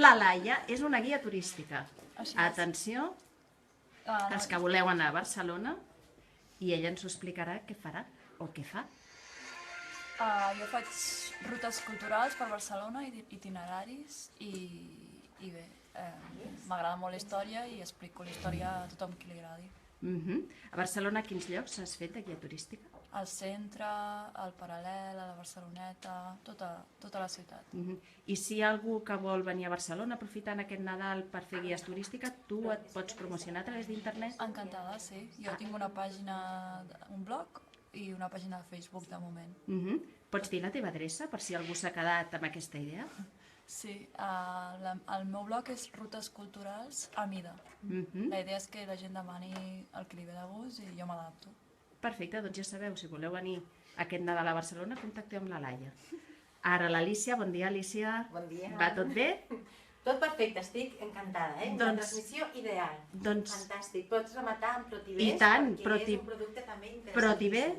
La Laia és una guia turística. Així és. Atenció, els que voleu anar a Barcelona, i ella ens ho explicarà què farà o què fa. Jo faig rutes culturals per Barcelona, itineraris, i bé, m'agrada molt la història i explico la història a tothom qui li agradi. A Barcelona quins llocs has fet de guia turística? Al centre, al Paral·lel, a la Barceloneta, tota la ciutat. I si hi ha algú que vol venir a Barcelona aprofitant aquest Nadal per fer guies turístiques, tu et pots promocionar a través d'internet? Encantada, sí. Jo tinc una pàgina, un blog i una pàgina de Facebook de moment. Pots dir la teva adreça per si algú s'ha quedat amb aquesta idea? Sí, el meu blog és Rutes Culturals a mida. La idea és que la gent demani el que li ve de gust i jo m'adapto. Perfecte, doncs ja sabeu, si voleu venir aquest Nadal a Barcelona, contacteu amb la Laia. Ara l'Alícia, bon dia Alícia. Bon dia. Va tot bé? Tot perfecte, estic encantada, Una transmissió ideal. Fantàstic, pots rematar amb Protibès, I tant, perquè és un producte també interessantíssim. Protibès